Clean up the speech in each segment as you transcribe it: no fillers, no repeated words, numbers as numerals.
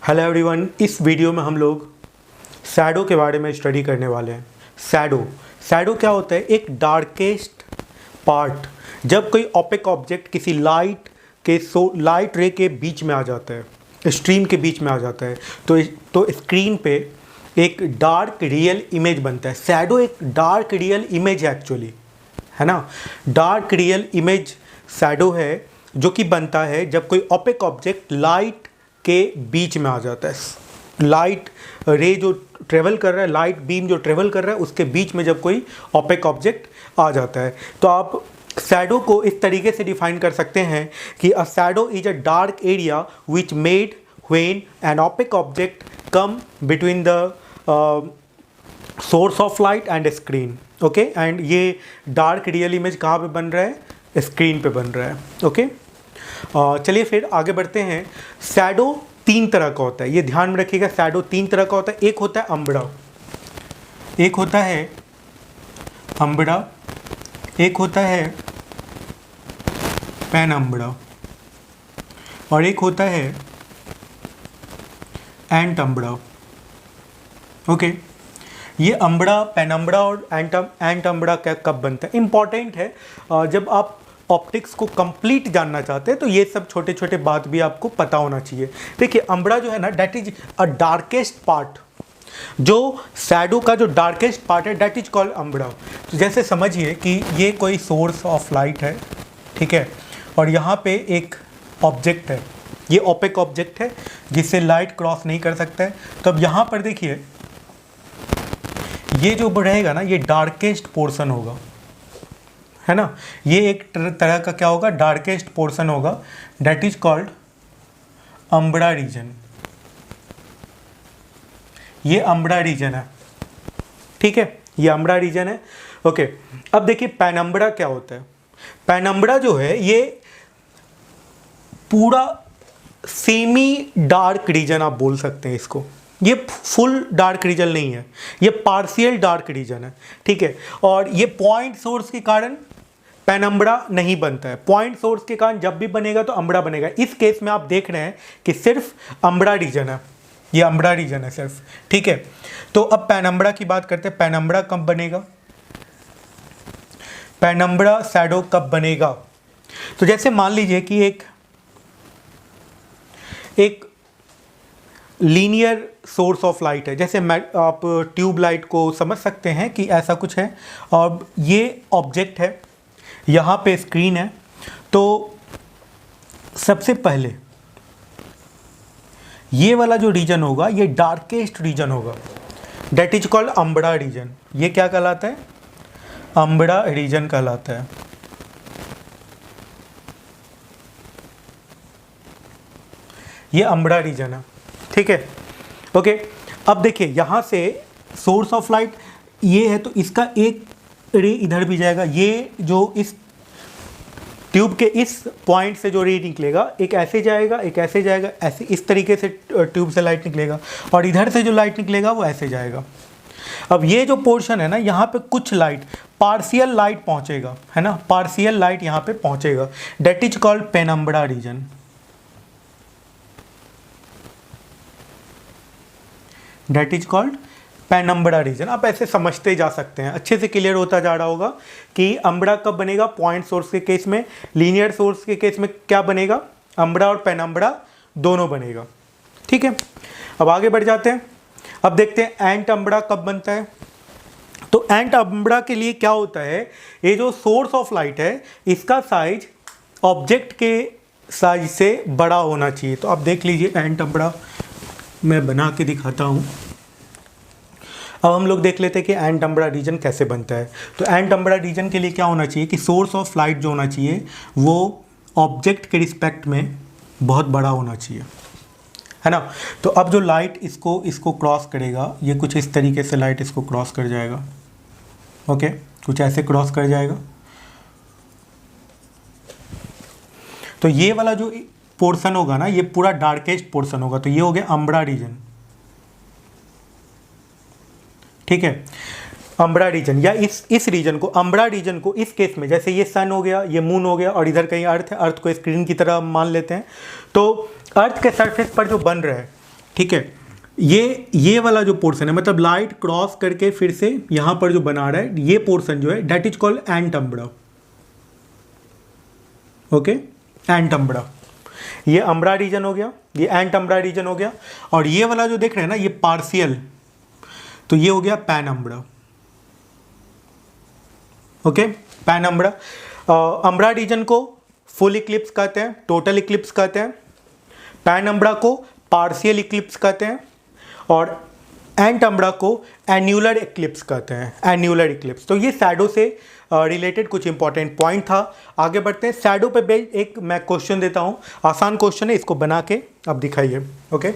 Hello everyone, इस video में हम लोग शैडो के बारे में स्टडी करने वाले हैं। शैडो क्या होता है? एक डार्केस्ट पार्ट, जब कोई ओपेक ऑब्जेक्ट किसी लाइट रे के बीच में आ जाता है, स्ट्रीम के बीच में आ जाता है, तो स्क्रीन पे एक डार्क रियल इमेज बनता है। शैडो एक डार्क रियल इमेज है एक्चुअली, है ना। डार्क रियल इमेज शैडो है जो कि बनता है जब कोई ओपेक ऑब्जेक्ट लाइट के बीच में आ जाता है। लाइट रे जो ट्रेवल कर रहा है, लाइट बीम जो ट्रेवल कर रहा है, उसके बीच में जब कोई ओपेक ऑब्जेक्ट आ जाता है, तो आप शैडो को इस तरीके से डिफाइन कर सकते हैं कि a shadow is a dark area which made when an opaque object come between the source of light and screen. Okay, and ये डार्क रियल इमेज कहाँ पे बन रहा है? स्क्रीन पे बन रहा है। ओके, चलिए फिर आगे बढ़ते हैं। शैडो तीन तरह का होता है, ये ध्यान में रखिएगा। शैडो तीन तरह का होता है। एक होता है अम्बड़ा, एक होता है अम्बड़ा, एक होता है पेनम्बड़ा, और एक होता है एंटम्बड़ा। ओके, ये अम्बड़ा, पेनम्बड़ा और एंटम्बड़ा क्या कब बनता है? इंपॉर्टेंट है। जब आप ऑप्टिक्स को कंप्लीट जानना चाहते हैं तो ये सब छोटे छोटे बात भी आपको पता होना चाहिए। देखिए, अम्बड़ा जो है ना, that is a darkest part. जो शैडो का जो डार्केस्ट पार्ट है, दैट इज कॉल्ड अम्बड़ा। तो जैसे समझिए कि ये कोई सोर्स ऑफ लाइट है, ठीक है, और यहाँ पे एक ऑब्जेक्ट है, ये ओपेक ऑब्जेक्ट है जिससे लाइट क्रॉस नहीं कर सकता है। तो अब यहाँ पर देखिए, ये जो रहेगा ना, ये डार्केस्ट पोर्शन होगा, है ना। ये एक तरह का क्या होगा? डार्केस्ट पोर्शन होगा। That is called umbra region. ये अम्बड़ा रीजन है, ठीक है, ये अम्बड़ा रीजन है। ओके, अब देखिए पेनम्बड़ा क्या होता है। पेनम्बड़ा जो है, ये पूरा सेमी डार्क रीजन आप बोल सकते हैं इसको। ये फुल डार्क रीजन नहीं है, ये पार्शियल डार्क रीजन है, ठीक है। और ये पॉइंट सोर्स के कारण पेनम्बड़ा नहीं बनता है। पॉइंट सोर्स के कारण जब भी बनेगा तो अम्बड़ा बनेगा। इस केस में आप देख रहे हैं कि सिर्फ अम्बड़ा रीजन है, ये अम्बड़ा रीजन है सिर्फ, ठीक है। तो अब पेनम्बड़ा की बात करते हैं। पेनम्बड़ा कब बनेगा? पेनम्बड़ा शैडो कब बनेगा? तो जैसे मान लीजिए कि एक लीनियर सोर्स ऑफ लाइट है, जैसे आप ट्यूब लाइट को समझ सकते हैं कि ऐसा कुछ है, और ये ऑब्जेक्ट है, यहाँ पे स्क्रीन है। तो सबसे पहले ये वाला जो रीजन होगा, ये डार्केस्ट रीजन होगा। That is called umbra region. ये क्या कहलाता है? अम्बड़ा रीजन कहलाता है। ये अम्बड़ा रीजन है, ठीक है। ओके, अब देखिए यहाँ से सोर्स ऑफ लाइट ये है, तो इसका एक रे इधर भी जाएगा। ये जो इस ट्यूब के इस पॉइंट से जो रे निकलेगा, एक ऐसे जाएगा, एक ऐसे जाएगा, ऐसे इस तरीके से ट्यूब से लाइट निकलेगा, और इधर से जो लाइट निकलेगा वो ऐसे जाएगा। अब ये जो पोर्शन है ना, यहाँ पे कुछ लाइट, पार्शियल लाइट पहुँचेगा, है ना, पार्शियल लाइट यहाँ पे पहुँचेगा। That is called penumbra region. That is called penumbra region. आप ऐसे समझते जा सकते हैं, अच्छे से क्लियर होता जा रहा होगा कि अम्बड़ा कब बनेगा। पॉइंट सोर्स के केस में, लीनियर सोर्स के केस में क्या बनेगा? अम्बड़ा और पेनम्बड़ा दोनों बनेगा, ठीक है। अब आगे बढ़ जाते हैं। अब देखते हैं एंट अम्बड़ा कब बनता है। तो एंट अम्बड़ा के लिए क्या होता है? ये जो सोर्स ऑफ लाइट है, इसका साइज ऑब्जेक्ट के साइज से बड़ा होना चाहिए। तो आप देख लीजिए, एंट अम्बड़ा मैं बना के दिखाता हूँ। अब हम लोग देख लेते हैं कि एंट अम्बड़ा रीजन कैसे बनता है। तो एंट अम्बड़ा रीजन के लिए क्या होना चाहिए कि सोर्स ऑफ लाइट जो होना चाहिए वो ऑब्जेक्ट के रिस्पेक्ट में बहुत बड़ा होना चाहिए, है ना। तो अब जो लाइट इसको क्रॉस करेगा, ये कुछ इस तरीके से लाइट इसको क्रॉस कर जाएगा। ओके, कुछ ऐसे क्रॉस कर जाएगा। तो ये वाला जो पोर्शन होगा ना, ये पूरा डार्केस्ट पोर्शन होगा। तो ये हो गया अम्बड़ा रीजन, ठीक है। अम्बड़ा रीजन, या इस रीजन को, अम्बड़ा रीजन को इस केस में, जैसे ये सन हो गया, ये मून हो गया, और इधर कहीं अर्थ है, अर्थ को स्क्रीन की तरह मान लेते हैं। तो अर्थ के सरफेस पर जो बन रहा है, ठीक है, ये वाला जो पोर्शन है, मतलब लाइट क्रॉस करके फिर से यहाँ पर जो बना रहा है, ये पोर्शन जो है डेट इज कॉल्ड एंटम्ब्रा। ओके, एंटम्ब्रा, ये अम्ब्रा रीजन हो गया, ये एंटम्ब्रा रीजन हो गया। और ये वाला जो देख रहे हैं ना, ये पार्शियल, तो ये हो गया पैनम्ब्रा। ओके, पैनम्ब्रा। अम्ब्रा रीजन को फुल इक्लिप्स कहते हैं, टोटल इक्लिप्स कहते हैं। पैनम्ब्रा को पार्शियल इक्लिप्स कहते हैं और एंटम्ब्रा को एन्यूलर इक्लिप्स कहते हैं, एन्यूलर इक्लिप्स। तो ये शैडो से रिलेटेड कुछ इंपॉर्टेंट पॉइंट था। आगे बढ़ते हैं। शैडो पे बेस्ड एक मैं क्वेश्चन देता हूँ, आसान क्वेश्चन है, इसको बना के अब दिखाइए। ओके,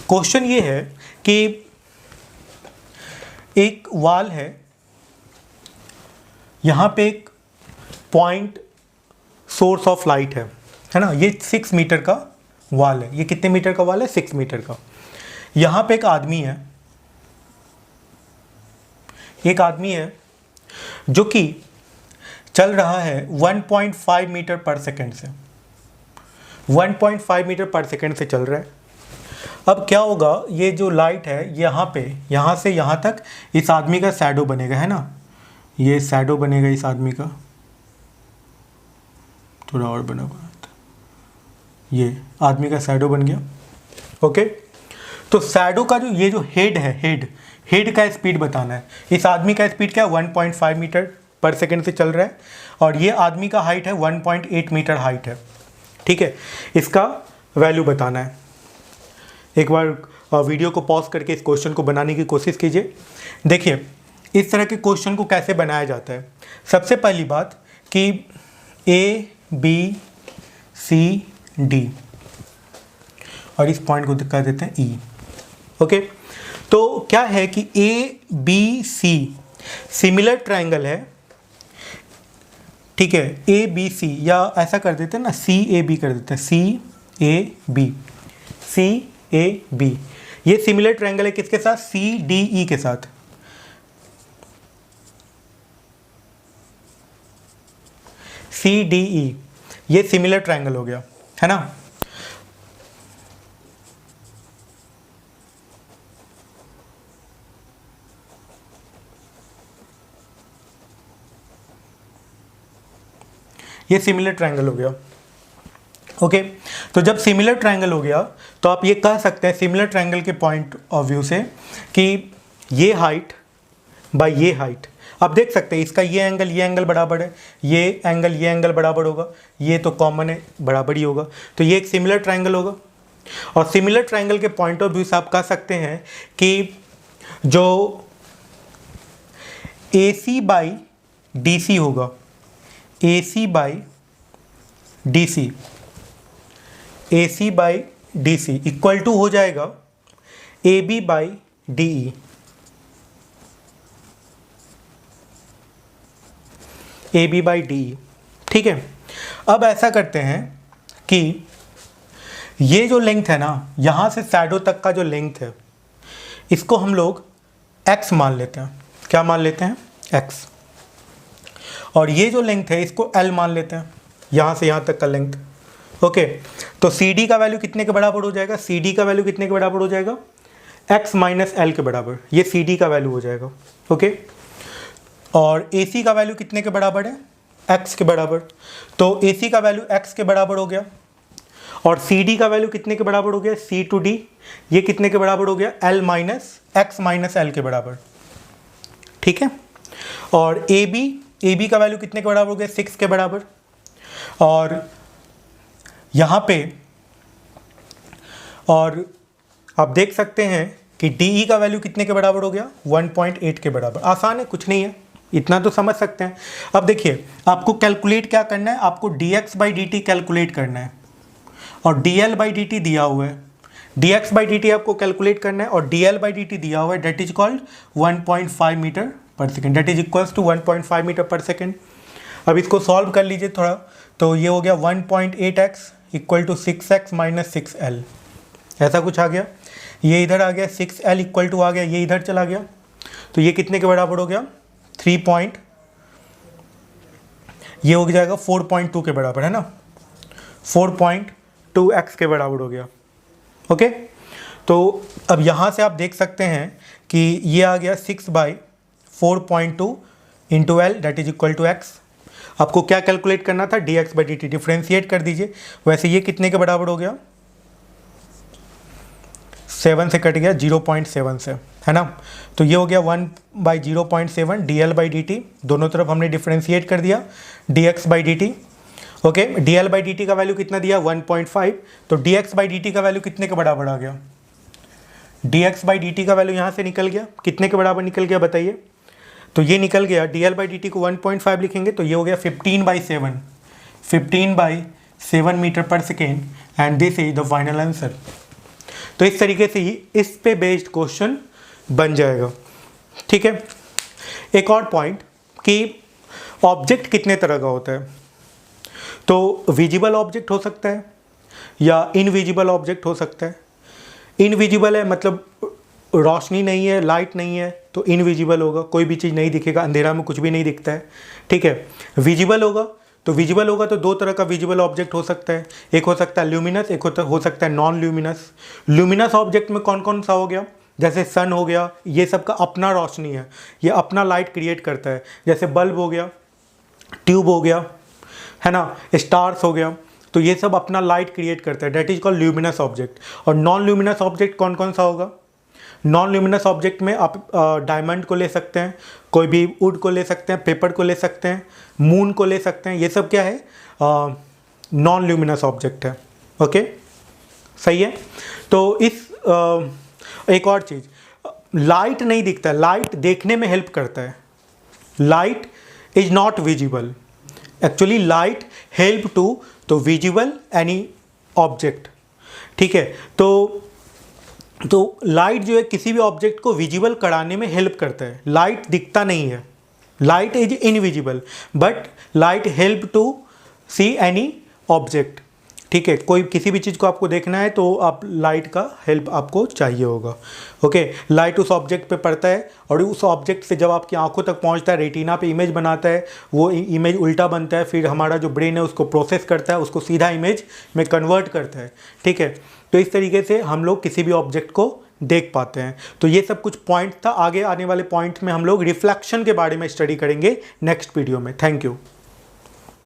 क्वेश्चन ये है कि एक वॉल है, यहाँ पे एक पॉइंट सोर्स ऑफ लाइट है ना, ये 6 मीटर का वॉल है। ये कितने मीटर का वॉल है? 6 मीटर का। यहाँ पे एक आदमी है, एक आदमी है जो कि चल रहा है 1.5 मीटर पर सेकेंड से, 1.5 मीटर पर सेकेंड से चल रहा है। अब क्या होगा, ये जो लाइट है यहाँ पे, यहाँ से यहाँ तक इस आदमी का शैडो बनेगा, है ना, ये शैडो बनेगा इस आदमी का, थोड़ा और बना हुआ, ये आदमी का शैडो बन गया। ओके, तो शैडो का जो ये जो हेड है, हेड का स्पीड बताना है। इस आदमी का स्पीड क्या है? 1.5 मीटर पर सेकेंड से चल रहा है और ये आदमी का हाइट है 1.8 मीटर हाइट है। ठीक है, इसका वैल्यू बताना है। एक बार वीडियो को पॉज करके इस क्वेश्चन को बनाने की कोशिश कीजिए। देखिए इस तरह के क्वेश्चन को कैसे बनाया जाता है। सबसे पहली बात कि A B C D और इस पॉइंट को कर देते हैं E। ओके, तो क्या है कि A B C similar triangle है। ठीक है, A B C, या ऐसा कर देते हैं ना, C A B कर देते हैं, C A B, C A B। ये सिमिलर ट्रायंगल है किसके साथ? C D E के साथ। C D E ये सिमिलर ट्रायंगल हो गया, है ना। ये सिमिलर ट्रायंगल हो गया। ओके, तो जब सिमिलर ट्रायंगल हो गया तो आप ये कह सकते हैं सिमिलर ट्रायंगल के पॉइंट ऑफ व्यू से कि ये हाइट बाय ये हाइट, आप देख सकते हैं इसका ये एंगल बराबर है, ये एंगल बराबर होगा, ये तो कॉमन है, बराबर ही होगा, तो ये एक सिमिलर ट्रायंगल होगा। और सिमिलर ट्रायंगल के पॉइंट ऑफ व्यू से आप कह सकते हैं कि जो AC बाई DC होगा, AC by DC, AC by DC equal to हो जाएगा AB by DE। AB by DE, ठीक है। अब ऐसा करते हैं कि ये जो लेंथ है ना, यहाँ से शैडो तक का जो लेंथ है, इसको हम लोग x मान लेते हैं। क्या मान लेते हैं? x। और ये जो लेंथ है इसको L मान लेते हैं, यहाँ से यहाँ तक का लेंथ। ओके, तो CD का वैल्यू कितने के बराबर हो जाएगा? CD का वैल्यू कितने के बराबर हो जाएगा? x माइनस L के बराबर, ये CD का वैल्यू हो जाएगा। ओके, और AC का वैल्यू कितने के बराबर है? x के बराबर। तो AC का वैल्यू x के बराबर हो गया और CD का वैल्यू कितने के बराबर हो गया? C टू D, ये कितने के बराबर हो गया? L minus x minus L के बराबर। ठीक है, और AB का वैल्यू कितने के बराबर हो गया? 6 के बराबर। और यहाँ पे और आप देख सकते हैं कि DE का वैल्यू कितने के बराबर हो गया? 1.8 के बराबर। आसान है, कुछ नहीं है, इतना तो समझ सकते हैं। अब देखिए आपको कैलकुलेट क्या करना है, आपको dx बाई dt कैलकुलेट करना है और dl बाई dt दिया हुआ है। dx बाई dt आपको कैलकुलेट करना है और dl बाई dt दिया हुआ है, that is called 1.5 metre per second, that is equals to 1.5 metre per second. अब इसको सॉल्व कर लीजिए थोड़ा, तो ये हो गया 1.8x equal to 6x minus 6L, ऐसा कुछ आ गया। ये इधर आ गया, 6L इक्वल टू आ गया, ये इधर चला गया, तो ये कितने के बराबर हो गया? 3 ये हो जाएगा 4.2 के बराबर, है ना, 4.2 2x के बराबर हो गया। ओके, तो अब यहाँ से आप देख सकते हैं कि ये आ गया 6/4.2 into L that is equal to X. आपको क्या कैलकुलेट करना था, dx/dt, डिफ्रेंशिएट कर दीजिए। वैसे ये कितने के बराबर हो गया, 7 से कट गया 0.7 से, है ना। तो ये हो गया 1/0.7 dl/dt, दोनों तरफ हमने डिफ्रेंशिएट कर दिया dx/dt। ओके, dl/dt का वैल्यू कितना दिया 1.5, तो dx/dt का वैल्यू कितने के बराबर आ गया, dx/dt का वैल्यू यहाँ से निकल गया, कितने के बराबर निकल गया बताइए। तो ये निकल गया, dl/dt को 1.5 लिखेंगे तो ये हो गया 15/7 metre per second, and this is the final answer. तो इस तरीके से ही इस पे बेस्ड क्वेश्चन बन जाएगा। ठीक है, एक और पॉइंट कि ऑब्जेक्ट कितने तरह का होता है। तो विजिबल ऑब्जेक्ट हो सकता है या इनविजिबल ऑब्जेक्ट हो सकता है। इनविजिबल है मतलब रोशनी नहीं है, लाइट नहीं है, तो इनविजिबल होगा, कोई भी चीज़ नहीं दिखेगा, अंधेरा में कुछ भी नहीं दिखता है। ठीक है, विजिबल होगा तो दो तरह का विजिबल ऑब्जेक्ट हो सकता है, एक हो सकता है ल्यूमिनस, एक हो सकता है नॉन ल्यूमिनस। ल्यूमिनस ऑब्जेक्ट में कौन कौन सा हो गया, जैसे सन हो गया, ये सब का अपना रोशनी है, ये अपना लाइट क्रिएट करता है। जैसे बल्ब हो गया, ट्यूब हो गया, है ना, स्टार्स हो गया, तो ये सब अपना लाइट क्रिएट करता है, that is called luminous object. और नॉन ल्यूमिनस ऑब्जेक्ट कौन कौन सा होगा, नॉन ल्यूमिनस ऑब्जेक्ट में आप डायमंड को ले सकते हैं, कोई भी वुड को ले सकते हैं, पेपर को ले सकते हैं, मून को ले सकते हैं, ये सब क्या है, नॉन ल्यूमिनस ऑब्जेक्ट है। ओके, सही है। तो इस एक और चीज़, लाइट नहीं दिखता, लाइट देखने में हेल्प करता है। Light is not visible, actually light help to visible any object. ठीक है, तो लाइट जो है किसी भी ऑब्जेक्ट को विजिबल कराने में हेल्प करता है। लाइट दिखता नहीं है, light is invisible, but light help to see any object. ठीक है, कोई किसी भी चीज़ को आपको देखना है तो आप लाइट का हेल्प आपको चाहिए होगा। ओके, लाइट उस ऑब्जेक्ट पे पड़ता है और उस ऑब्जेक्ट से जब आपकी आंखों तक पहुंचता है, रेटिना पे इमेज बनाता है, वो इमेज उल्टा बनता है, फिर हमारा जो ब्रेन है उसको प्रोसेस करता है, उसको सीधा इमेज में कन्वर्ट करता है। ठीक है, तो इस तरीके से हम लोग किसी भी ऑब्जेक्ट को देख पाते हैं। तो ये सब कुछ पॉइंट था, आगे आने वाले पॉइंट में हम लोग रिफ्लेक्शन के बारे में स्टडी करेंगे नेक्स्ट वीडियो में। Thank you.